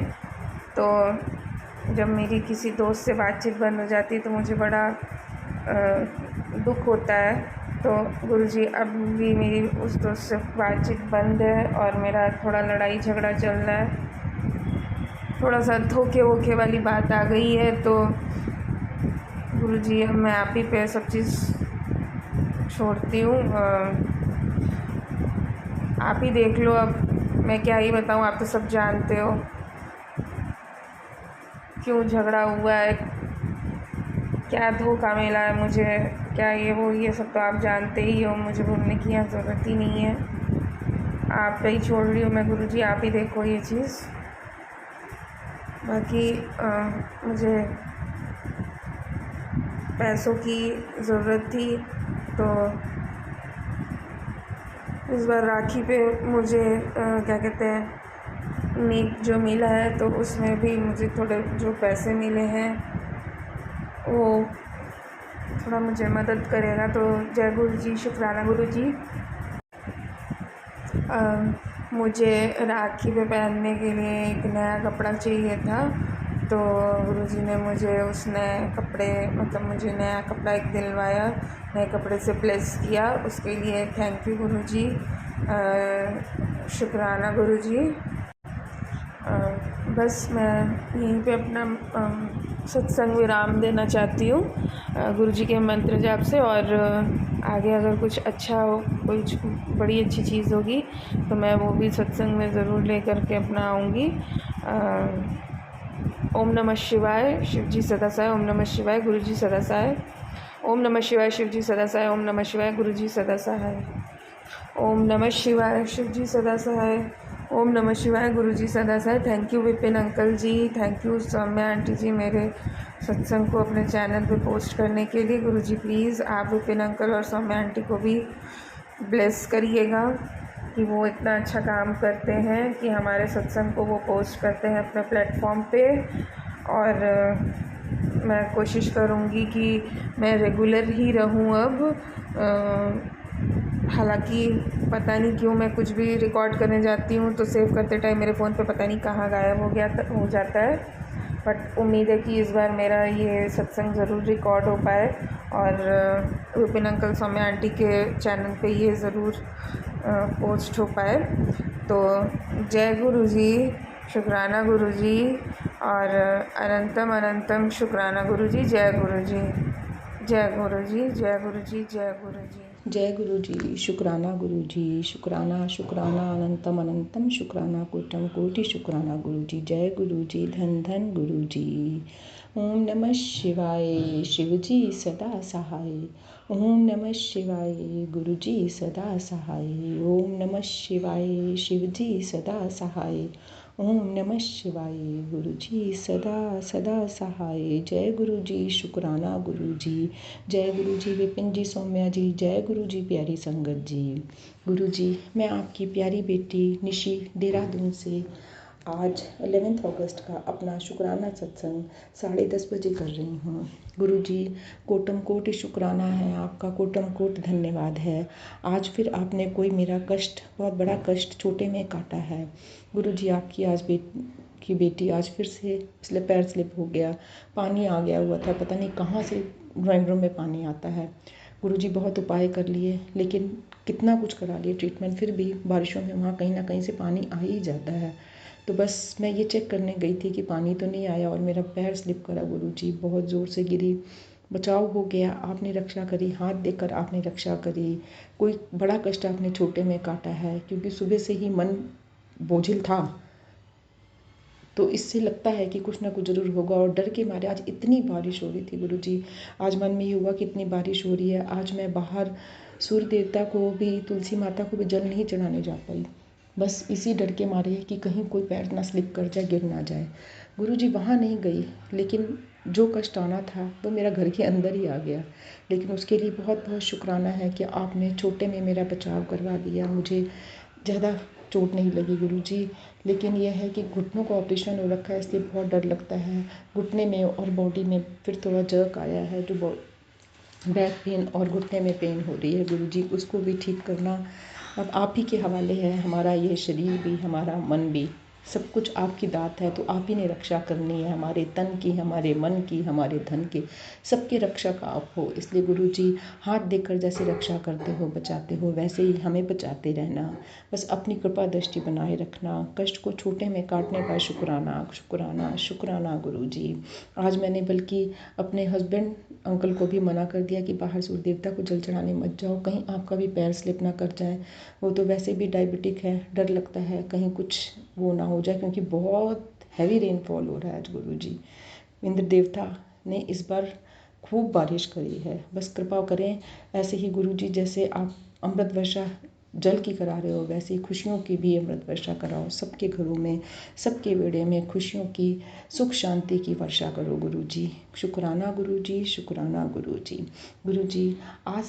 तो जब मेरी किसी दोस्त से बातचीत बंद हो जाती है तो मुझे बड़ा दुख होता है। तो गुरुजी अब भी मेरी उस दोस्त से बातचीत बंद है और मेरा थोड़ा लड़ाई झगड़ा चल रहा है, थोड़ा सा धोखे वोखे वाली बात आ गई है। तो गुरुजी अब मैं आप ही पे सब चीज़ छोड़ती हूँ, आप ही देख लो। अब मैं क्या ही बताऊँ, आप तो सब जानते हो क्यों झगड़ा हुआ है, क्या धोखा मिला है मुझे, क्या ये सब तो आप जानते ही हो। मुझे बोलने की यहाँ ज़रूरत ही नहीं है, आप पे ही छोड़ रही हूँ मैं। गुरुजी आप ही देखो ये चीज़। बाकी मुझे पैसों की ज़रूरत थी, तो इस बार राखी पे मुझे क्या कहते हैं नेक जो मिला है, तो उसमें भी मुझे थोड़े जो पैसे मिले हैं वो थोड़ा मुझे मदद करेगा। तो जय गुरुजी, शुक्राना गुरुजी। मुझे राखी पे पहनने के लिए एक नया कपड़ा चाहिए था, तो गुरुजी ने मुझे उस नए कपड़े मतलब मुझे नया कपड़ा एक दिलवाया, नए कपड़े से ब्लेस किया। उसके लिए थैंक यू गुरुजी, शुक्राना गुरुजी। बस मैं यहीं पे अपना सत्संग विराम देना चाहती हूँ गुरुजी के मंत्र जाप से। और आगे अगर कुछ अच्छा हो, कुछ बड़ी अच्छी चीज़ होगी तो मैं वो भी सत्संग में ज़रूर लेकर के अपना आऊँगी। ओम नमः शिवाय, शिव जी सदा सहाय। ओम नमः शिवाय, गुरु जी सदा सहाय। ओम नमः शिवाय, शिव जी सदा सहाय। ओम नमः शिवाय, गुरु जी सदा सहाय। ओम नमः शिवाय, शिव जी सदा सहाय। ओम नमः शिवाय, गुरु जी सदा सहाय। Thank you Vipin uncle ji, thank you Saumya aunty ji मेरे सत्संग को अपने चैनल पे पोस्ट करने के लिए। गुरु जी प्लीज़ आप विपिन अंकल और सौम्या आंटी को भी ब्लेस करिएगा कि वो इतना अच्छा काम करते हैं कि हमारे सत्संग को वो पोस्ट करते हैं अपने प्लेटफॉर्म पे। और मैं कोशिश करूँगी कि मैं रेगुलर ही रहूँ अब। हालांकि पता नहीं क्यों मैं कुछ भी रिकॉर्ड करने जाती हूँ तो सेव करते टाइम मेरे फ़ोन पे पता नहीं कहाँ गायब हो जाता है। बट उम्मीद है कि इस बार मेरा ये सत्संग ज़रूर रिकॉर्ड हो पाए और विपिन अंकल सौम्या आंटी के चैनल पे ये ज़रूर पोस्ट हो पाए। तो जय गुरु जी, शुक्राना गुरु जी, और अनंतम अनंतम शुक्राना गुरु जी। जय गुरु जी, जय गुरु जी, जय गुरु जी, जय गुरु जी। जय गुरु जी, शुक्राना गुरु जी, शुक्राना शुक्राना अनंतम अनंतम शुक्राना कोटम कोटि शुक्राना गुरु जी। जय गुरु जी, धन धन गुरु जी। ओम नमः शिवाय, शिव जी सदा सहाय। ओम नमः शिवाय, गुरु जी सदा सहाय। ओम नमः शिवाय, शिव जी सदा सहाय। ओम नमः शिवाय, गुरु जी सदा सदा सहाय। जय गुरु जी, शुक्राना गुरु जी। जय गुरु जी, विपिन जी, सौम्या जी। जय गुरु जी, प्यारी संगत जी। गुरु जी, मैं आपकी प्यारी बेटी निशी देहरादून से आज 11 अगस्त का अपना शुक्राना सत्संग 10:30 बजे कर रही हूँ। गुरु जी, कोटम कोटि शुक्राना है आपका, कोटम कोट धन्यवाद है। आज फिर आपने कोई मेरा कष्ट, बहुत बड़ा कष्ट छोटे में काटा है। गुरु जी, आपकी आज की बेटी आज फिर से पैर स्लिप हो गया, पानी आ गया हुआ था, पता नहीं कहाँ से ड्राइंग रूम में पानी आता है। गुरु जी, बहुत उपाय कर लिए, लेकिन कितना कुछ करा लिए ट्रीटमेंट, फिर भी बारिशों में वहाँ कहीं ना कहीं से पानी आ ही जाता है। तो बस मैं ये चेक करने गई थी कि पानी तो नहीं आया और मेरा पैर स्लिप करा। गुरु जी, बहुत ज़ोर से गिरी, बचाव हो गया, आपने रक्षा करी, हाथ देकर आपने रक्षा करी। कोई बड़ा कष्ट आपने छोटे में काटा है, क्योंकि सुबह से ही मन बोझिल था, तो इससे लगता है कि कुछ ना कुछ ज़रूर होगा। और डर के मारे आज इतनी बारिश हो रही थी गुरु जी, आज मन में ये हुआ कि इतनी बारिश हो रही है, आज मैं बाहर सूर्य देवता को भी, तुलसी माता को भी जल नहीं चढ़ाने जा पाई, बस इसी डर के मारे कि कहीं कोई पैर ना स्लिप कर जाए, गिर ना जाए। गुरु जी, वहाँ नहीं गई, लेकिन जो कष्ट आना था वो मेरा घर के अंदर ही आ गया। लेकिन उसके लिए बहुत बहुत शुक्राना है कि आपने छोटे में मेरा बचाव करवा दिया, मुझे ज़्यादा चोट नहीं लगी गुरु जी। लेकिन यह है कि घुटनों का ऑपरेशन हो रखा है, इसलिए बहुत डर लगता है। घुटने में और बॉडी में फिर थोड़ा जर्क आया है, जो बैक पेन और घुटने में पेन हो रही है गुरु जी, उसको भी ठीक करना अब आप ही के हवाले है। हमारा ये शरीर भी, हमारा मन भी, सब कुछ आपकी दात है, तो आप ही ने रक्षा करनी है, हमारे तन की, हमारे मन की, हमारे धन की, सबकी रक्षक आप हो। इसलिए गुरु जी, हाथ देकर जैसे रक्षा करते हो, बचाते हो, वैसे ही हमें बचाते रहना, बस अपनी कृपा दृष्टि बनाए रखना। कष्ट को छोटे में काटने का शुक्राना शुक्राना शुक्राना गुरु जी। आज मैंने बल्कि अपने हस्बैंड अंकल को भी मना कर दिया कि बाहर सूर्य देवता को जल चढ़ाने मत जाओ, कहीं आपका भी पैर स्लिप ना कर जाए। वो तो वैसे भी डायबिटिक है, डर लगता है कहीं कुछ वो ना हो जाए, क्योंकि बहुत हैवी रेनफॉल हो रहा है आज गुरु जी। इंद्र देवता ने इस बार खूब बारिश करी है, बस कृपा करें ऐसे ही गुरु जी, जैसे आप अमृत वर्षा जल की करा रहे हो, वैसे ही खुशियों की भी अमृत वर्षा कराओ। सबके घरों में, सबके बेड़े में खुशियों की, सुख शांति की वर्षा करो गुरु जी। शुक्राना गुरु जी, शुक्राना गुरु जी। गुरु जी, आज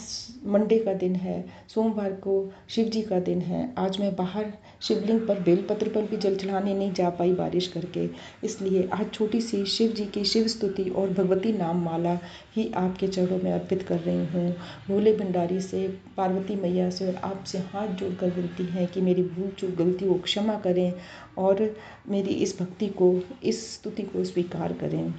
मंडे का दिन है, सोमवार को शिव जी का दिन है। आज मैं बाहर शिवलिंग पर बेलपत्र पर भी जल चढ़ाने नहीं जा पाई बारिश करके, इसलिए आज छोटी सी शिव जी की शिव स्तुति और भगवती नाम माला ही आपके चरणों में अर्पित कर रही हूँ। भोले भंडारी से, पार्वती मैया से और आपसे हाथ जोड़कर विनती है कि मेरी भूल चूक गलती को क्षमा करें और मेरी इस भक्ति को, इस स्तुति को स्वीकार करें।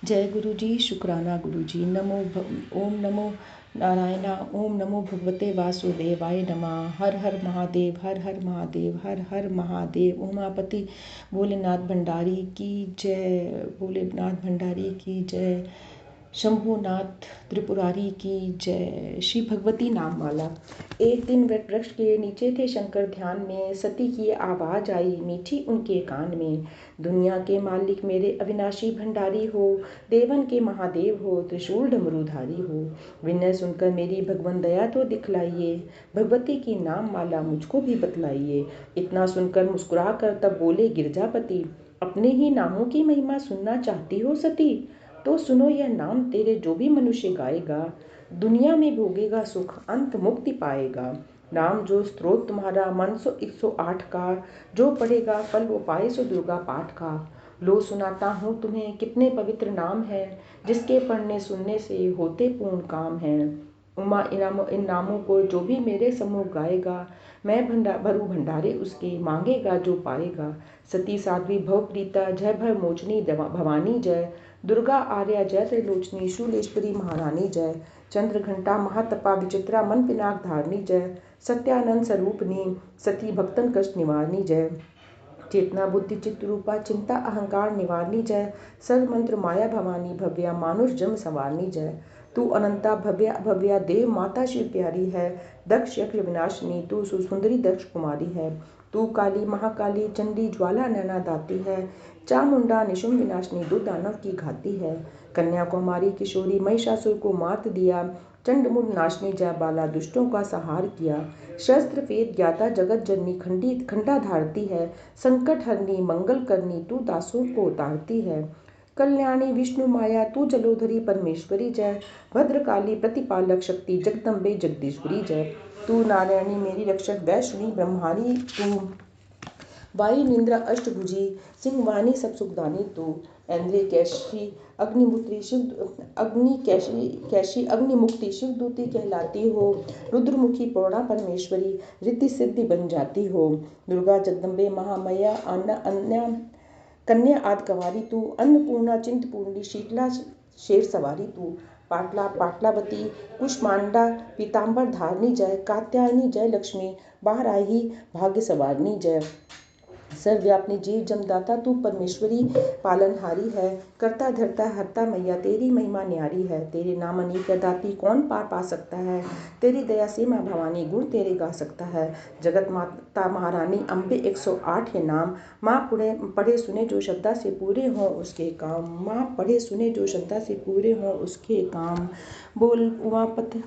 जय गुरु जी, शुक्राना गुरु जी। ओम नमो नारायणा, ओम नमो भगवते वासुदेवाय नमः। हर हर महादेव, हर हर महादेव, हर हर महादेव। उमापति भोलेनाथ भंडारी की जय, भोलेनाथ भंडारी की जय। शंभुनाथ त्रिपुरारी की जय। श्री भगवती नाम माला। एक दिन वट वृक्ष के नीचे थे शंकर ध्यान में, सती की आवाज आई मीठी उनके कान में। दुनिया के मालिक मेरे अविनाशी भंडारी हो, देवन के महादेव हो, त्रिशूल डमरूधारी हो। विनय सुनकर मेरी भगवन दया तो दिखलाइए, भगवती की नाम माला मुझको भी बतलाइए। इतना सुनकर मुस्कुरा कर तब बोले गिरजापति, अपने ही नामों की महिमा सुनना चाहती हो सती? तो सुनो यह नाम तेरे जो भी मनुष्य गाएगा, दुनिया में भोगेगा सुख, अंत मुक्ति पाएगा। नाम जो स्त्रोत तुम्हारा मन सो 108 का, जो पढ़ेगा फल वो पाए सो दुर्गा पाठ का। लो सुनाता हूँ तुम्हें कितने पवित्र नाम है, जिसके पढ़ने सुनने से होते पूर्ण काम है। उमा इन नामों को जो भी मेरे सम्मुख गाएगा, मैं भरू भंडारे उसके, मांगेगा जो पाएगा। सती साध्वी भव प्रीता जय भय मोचनी भवानी जय। दुर्गा आर्या जय त्रिलोचनी शूलेश्वरी महारानी जय। चंद्र घंटा महातपा विचित्रा मन पिनाक धारनी जय। सत्यानंद स्वरूपनी सती भक्तन कष्ट निवारनी जय। चेतना बुद्धि चित्त रूपा चिंता अहंकार निवारनी जय। सर्व मंत्र माया भवानी भव्या मानुष जम संवारनी जय। तू अनंता भव्या भव्या देव माता शिव प्यारी है। दक्ष यक्ष विनाशिनी तू सुसुंदरी दक्ष कुमारी है। तू काली महाकाली चंडी ज्वाला नैना दाती है। चामुंडा निशुंभ विनाशिनी दो दानव की घाती है। कन्याकुमारी किशोरी महिषासुर को मात दिया। चंडमुंड नाशनी जयबाला दुष्टों का संहार किया। शस्त्र वेद ज्ञाता जगत जननी खंडा धारती है। संकट हरनी मंगल करनी तू दासों को उतारती है। कल्याणी विष्णु माया तू जलोधरी परमेश्वरी जय। भद्रकाली प्रतिपालक शक्ति जगदम्बे जगदीश्वरी जय। तू नारायणी मेरी रक्षक वैष्णवी ब्रह्मानी तू। वायु निंद्रा अष्टभुजी सिंहवानी सब सुखदानी तू। ऐन्द्रिय कैशी अग्निमुक्ति शिवदूती कहलाती हो। रुद्रमुखी पूर्णा परमेश्वरी रिद्धि सिद्धि बन जाती हो। दुर्गा जगदम्बे महामया कन्या आदि कंवारी तू। अन्नपूर्णा चिंतपूर्णी शीतला शेर सवारी तू। पाटलावती कुष्मांडा पीताम्बर धारनी जय। कात्यायनी जय लक्ष्मी बाहराही भाग्य सवारनी जय। सर्वव्यापनी जीव जमदाता तू परमेश्वरी पालनहारी है। करता धरता हरता मैया तेरी महिमा न्यारी है। तेरे नाम अनेक दाती कौन पार पा सकता है। तेरी दया से माँ भवानी गुण तेरे गा सकता है। जगत माता महारानी अम्बे 108 है नाम। माँ पढ़े सुने जो श्रद्धा से पूरे हों उसके काम। माँ पढ़े सुने जो श्रद्धा से पूरे हों उसके काम। बोल उमापति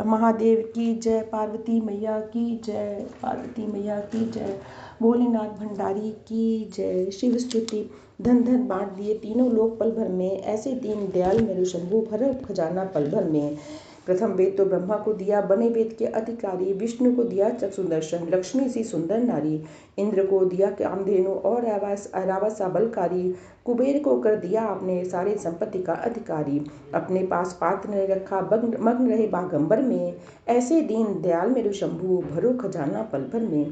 महादेव की जय। पार्वती मैया की जय। पार्वती मैया की जय। भोलेनाथ भंडारी की जय। शिव स्तुति। धन धन बांट दिए तीनों लोक पल भर में, ऐसे दीन दयाल मेरे शंभु भरो खजाना पल भर में। प्रथम वेद तो ब्रह्मा को दिया बने वेद के अधिकारी। विष्णु को दिया चक्षुदर्शन लक्ष्मी सी सुंदर नारी। इंद्र को दिया कामधेनु और ऐरावत सा बलकारी। कुबेर को कर दिया आपने सारे संपत्ति का अधिकारी। अपने पास पात्र ने रखा मग्न रहे बागंबर में। ऐसे दीन दयाल मेरे शंभु भरो खजाना पल भर में।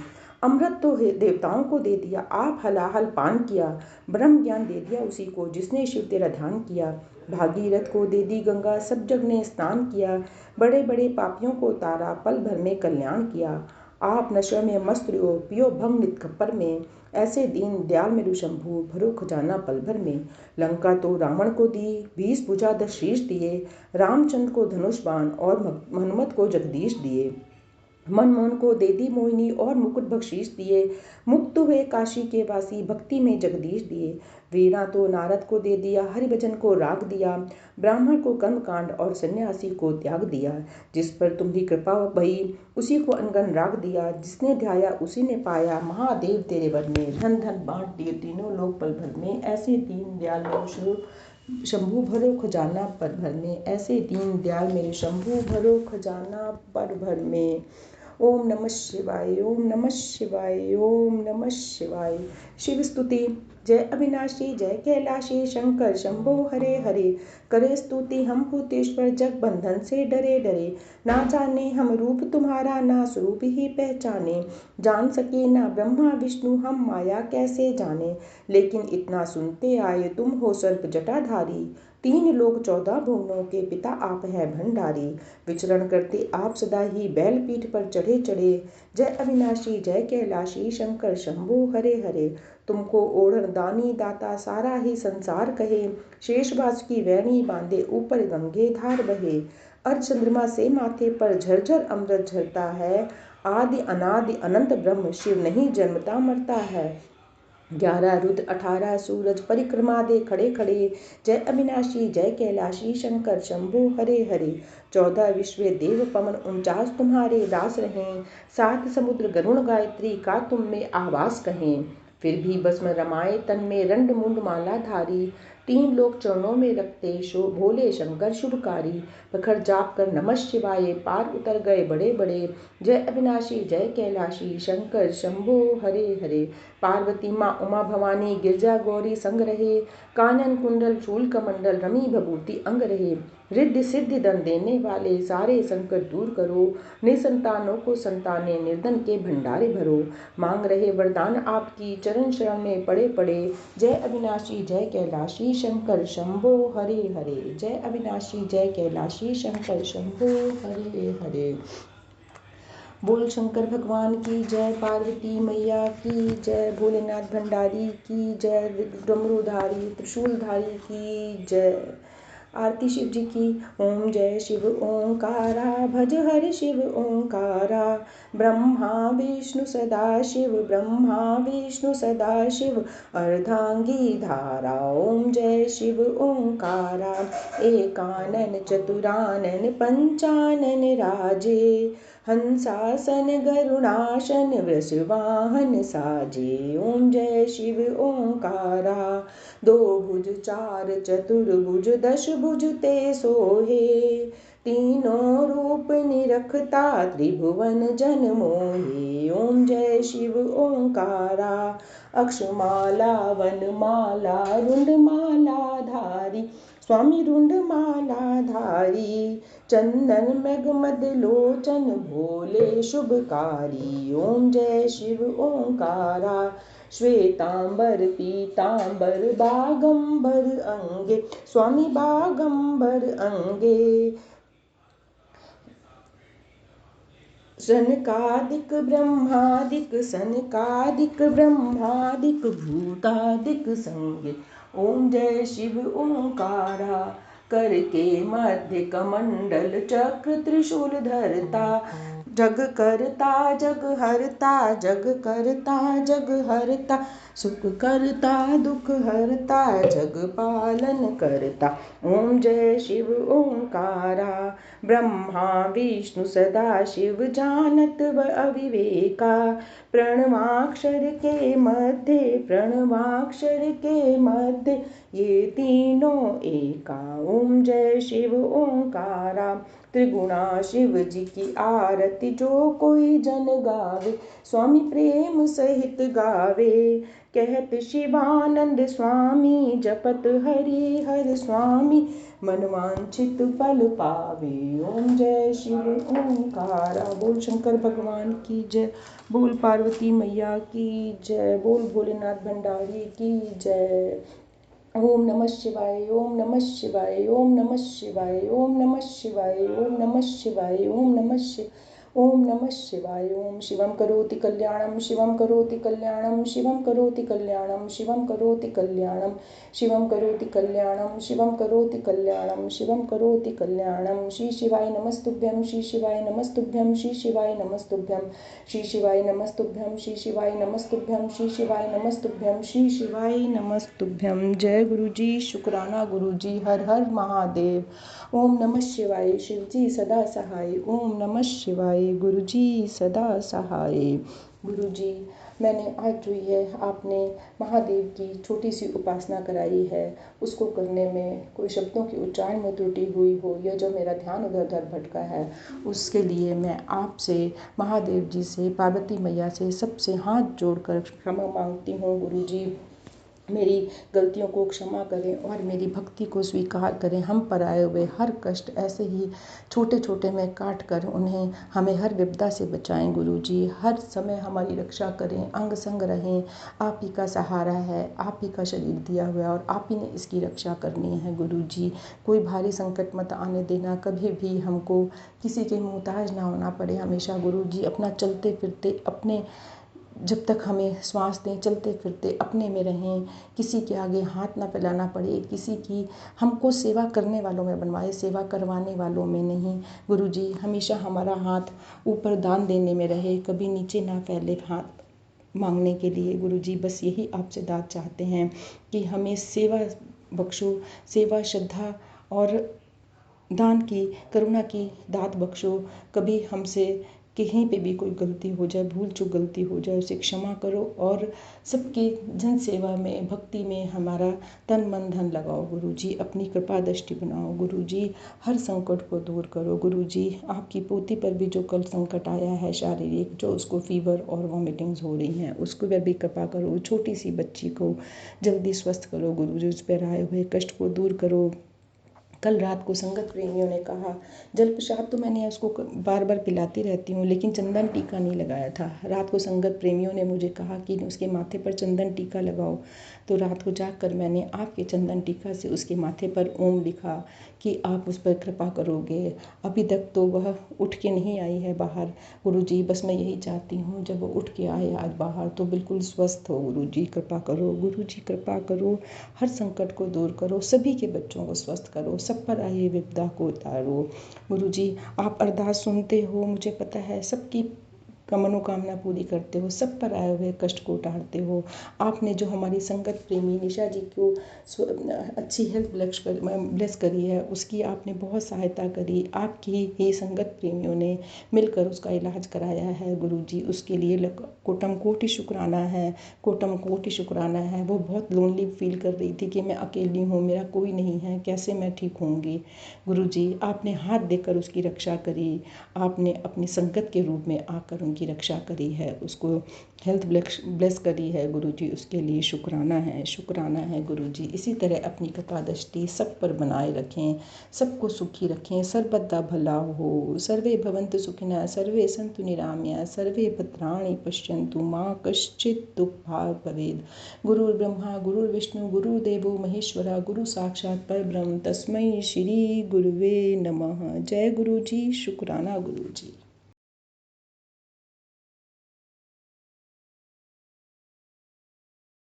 अमृत तो देवताओं को दे दिया आप हलाहल पान किया। ब्रह्म ज्ञान दे दिया उसी को जिसने शिव तेरा ध्यान किया। भागीरथ को दे दी गंगा सब जग ने स्नान किया। बड़े बड़े पापियों को तारा पल भर में कल्याण किया। आप नशे में मस्त रहो पियो भंग नित खप्पर में। ऐसे दीन दयाल मेरु शंभु भरो खजाना पल भर में। लंका तो रावण को दी 20 भुजा 10 शीश दिए। रामचंद्र को धनुष बाण और हनुमत को जगदीश दिए। मनमोहन को दे दी मोहिनी और मुकुट बख्शीश दिए। मुक्त हुए काशी के वासी भक्ति में जगदीश दिए। वीरा तो नारद को दे दिया हरिभजन को राग दिया। ब्राह्मण को कर्मकांड और सन्यासी को त्याग दिया। जिस पर तुम्हारी कृपा भई उसी को अनगन राग दिया। जिसने ध्याया उसी ने पाया महादेव तेरे वर में। धन धन बांट दिए तीनों लोक पल भर में, ऐसे दीन दयाल मेरे शंभु भरो खजाना पर भर में। ऐसे दीन दयाल मेरे शंभु भरो खजाना पर भर में। ओम नमः शिवाय ओम नमः शिवाय ओम नमः शिवाय। शिव स्तुति। जय अविनाशी जय कैलाशी शंकर शंभो हरे हरे। करे स्तुति हम भूतेश्वर जग बंधन से डरे डरे। ना जाने हम रूप तुम्हारा ना स्वरूप ही पहचाने। जान सके ना ब्रह्मा विष्णु हम माया कैसे जाने। लेकिन इतना सुनते आए तुम हो सर्प जटाधारी। तीन लोक 14 भुवनों के पिता आप है भंडारी। विचरण करते आप सदा ही बैल पीठ पर चढ़े चढ़े। जय अविनाशी जय कैलाशी शंकर शंभो हरे हरे। तुमको ओढ़न दानी दाता सारा ही संसार कहे। शेषबाज की वैणी बांधे ऊपर गंगे धार बहे। अर्ध चंद्रमा से माथे पर झरझर अमृत झरता है। आदि अनादि अनंत ब्रह्म शिव नहीं जन्मता मरता है। 11 रुद्र 18 सूरज परिक्रमा दे खड़े खड़े। जय अविनाशी जय कैलाशी शंकर शंभो हरे हरे। 14 विश्व देव पवन 49 तुम्हारे दास रहें। 7 समुद्र गरुण गायत्री का तुम में आवास कहें। फिर भी भस्म रमाए तन में रंड मुंड माला धारी। 3 लोक चरणों में रखते शो भोले शंकर शुभकारी। प्रखर जाप कर नमः शिवाय पार उतर गए बड़े बड़े। जय अविनाशी जय कैलाशी शंकर शंभो हरे हरे। पार्वती माँ उमा भवानी गिरजा गौरी संग रहे। कानन कुंडल चूल कमंडल रमी भभूति अंग रहे। रिद्धि सिद्धि धन देने वाले सारे संकट दूर करो। निसंतानों को संताने निर्धन के भंडारे भरो। मांग रहे वरदान आपकी चरण शरण में पड़े पड़े। जय अविनाशी जय कैलाशी शंकर शंभो हरे हरे। जय अविनाशी जय कैलाशी शंकर शंभो हरे हरे। बोल शंकर भगवान की जय। पार्वती मैया की जय। भोलेनाथ भंडारी की जय। डमरूधारी त्रिशूलधारी की जय। आरती शिव जी की। ओम जय शिव ओंकारा भज हर शिव ओंकारा। ब्रह्मा विष्णु सदा शिव ब्रह्मा विष्णु सदा शिव। अर्धांगी धारा ओम जय शिव ओंकारा। एकानन चतुरानन पंचानन राजे। हंसासन गरुणासन वृषवाहन साजे। ओम जय शिव ओंकारा। 2 भुज 4 चतुर्भुज 10 भुज ते सोहे। तीनों रूप निरखता त्रिभुवन जन मोहे। ओम जय शिव ओंकारा। अक्षमाला वनमाला रुंडमाला धारी। स्वामी रुंडमाला धारी। चंदन मृगमद लोचन भोले शुभकारी। ओम जय शिव ओंकारा। श्वेतांबर पीतांबर बागंबर अंगे। स्वामी बागंबर अंगे। सनकादिक ब्रह्मादिक सनकादिक ब्रह्मादिक भूतादिक संगे। ओम जय शिव ओंकारा। करके मध्य कमंडल चक्र त्रिशूल धरता। जग करता जग हरता जग करता जग हरता। सुख करता दुख हरता जग पालन करता। ओम जय शिव ओंकारा। ब्रह्मा विष्णु सदा शिव जानत व अविवेका। प्रणवाक्षर के मध्य प्रणवाक्षर के मध्य ये तीनों एका। ओम जय शिव ओंकारा। त्रिगुणा शिव जी की आरती जो कोई जन गावे। स्वामी प्रेम सहित गावे। कहत शिवानंद स्वामी जपत हरि हर स्वामी। मनवांछित फल पावे। ओम जय शिव ओंकारा। बोल शंकर भगवान की जय। बोल पार्वती मैया की जय। बोल भोलेनाथ भंडारी की जय। ओम नमः शिवाय ओम नमः शिवाय ओम नमः शिवाय ओम नमः शिवाय ओम नमः शिवाय ओम नमः शिवाय ओम नमः शिवाय। ओम शिवम करोति कल्याणम शिवम करोति कल्याणम शिवम करोति कल्याणम शिवम करोति कल्याणम शिवम करोति कल्याणम शिवम करोति कल्याणम शिवम करोति कल्याणम। श्री शिवाय नमस्तुभ्यं श्री शिवाय नमस्तुभ्यं श्री शिवाय नमस्तुभ्यं श्री शिवाय नमस्तुभ्यं श्री शिवाय नमस्तुभ्यं श्री शिवाय नमस्तुभ्यं श्री शिवाय नमस्तुभ्यं। जय गुरु जी। शुक्राना गुरु जी। हर हर महादेव। ओम नमः शिवाय। शिव जी सदा सहाय। ओम नमः शिवाय। गुरु जी सदा सहाय। गुरु जी मैंने आज जो ये आपने महादेव की छोटी सी उपासना कराई है उसको करने में कोई शब्दों की उच्चारण में त्रुटि हुई हो या जो मेरा ध्यान उधर उधर भटका है उसके लिए मैं आपसे महादेव जी से पार्वती मैया से सबसे हाथ जोड़कर क्षमा मांगती हूँ गुरु जी। मेरी गलतियों को क्षमा करें और मेरी भक्ति को स्वीकार करें। हम पर आए हुए हर कष्ट ऐसे ही छोटे छोटे में काट कर उन्हें हमें हर विपदा से बचाएं गुरुजी। हर समय हमारी रक्षा करें, अंग संग रहें। आप ही का सहारा है, आप ही का शरीर दिया हुआ है और आप ही ने इसकी रक्षा करनी है गुरुजी। कोई भारी संकट मत आने देना, कभी भी हमको किसी के मोहताज ना होना पड़े। हमेशा गुरुजी अपना चलते फिरते अपने, जब तक हमें श्वास दें, चलते फिरते अपने में रहें। किसी के आगे हाथ ना फैलाना पड़े, किसी की हमको सेवा करने वालों में बनवाए, सेवा करवाने वालों में नहीं। गुरुजी हमेशा हमारा हाथ ऊपर दान देने में रहे, कभी नीचे ना फैले हाथ मांगने के लिए। गुरुजी बस यही आपसे दाद चाहते हैं कि हमें सेवा बख्शो, सेवा श्रद्धा और दान की, करुणा की दात बख्शो। कभी हमसे कहीं पे भी कोई गलती हो जाए, भूल चूक गलती हो जाए, उसे क्षमा करो और सबकी जन सेवा में, भक्ति में हमारा तन मन धन लगाओ गुरुजी। अपनी कृपा दृष्टि बनाओ गुरुजी, हर संकट को दूर करो गुरुजी। आपकी पोती पर भी जो कल संकट आया है शारीरिक, जो उसको फीवर और वॉमिटिंग्स हो रही हैं, उसको पर भी कृपा करो। छोटी सी बच्ची को जल्दी स्वस्थ करो गुरुजी, उस पर आए हुए कष्ट को दूर करो। कल रात को संगत प्रेमियों ने कहा, जल प्रसाद तो मैंने उसको बार बार पिलाती रहती हूँ लेकिन चंदन टीका नहीं लगाया था। रात को संगत प्रेमियों ने मुझे कहा कि उसके माथे पर चंदन टीका लगाओ, तो रात को जाकर मैंने आपके चंदन टीका से उसके माथे पर ओम लिखा कि आप उस पर कृपा करोगे। अभी तक तो वह उठ के नहीं आई है बाहर गुरुजी। बस मैं यही चाहती हूँ जब वो उठ के आए आज बाहर तो बिल्कुल स्वस्थ हो गुरुजी। कृपा करो गुरुजी, कृपा करो, हर संकट को दूर करो, सभी के बच्चों को स्वस्थ करो, सब पर आई विपदा को उतारो गुरुजी। आप अरदास सुनते हो, मुझे पता है, सबकी का मनोकामना पूरी करते हो, सब पर आए हुए कष्ट को उतारते हो। आपने जो हमारी संगत प्रेमी निशा जी को अच्छी हेल्थ ब्लेस करी है, उसकी आपने बहुत सहायता करी। आपकी ही संगत प्रेमियों ने मिलकर उसका इलाज कराया है गुरुजी। उसके लिए कोटम कोटि शुक्राना है, कोटम कोटि शुक्राना है। वो बहुत लोनली फील कर रही थी कि मैं अकेली हूँ, मेरा कोई नहीं है, कैसे मैं ठीक होंगी। गुरुजी आपने हाथ देकर उसकी रक्षा करी, आपने अपनी संगत के रूप में आकर उनकी रक्षा करी है, उसको हेल्थ ब्लेस करी है गुरुजी। उसके लिए शुक्राना है, शुक्राना है गुरुजी। इसी तरह अपनी कृपा दृष्टि सब पर बनाए रखें, सबको सुखी रखें, सर्वदा भला हो। सर्वे भवन्तु सुखिनः, सर्वे सन्तु निरामया, सर्वे भद्राणि पश्यन्तु मा कश्चित् दुःखभाग् भवेत्। गुरुर्ब्रह्मा गुरुर्विष्णु गुरुर्देवो महेश्वरा, गुरु साक्षात् परब्रह्म, तस्मै श्री गुरुवे नमः। जय गुरुजी, शुक्राना गुरुजी।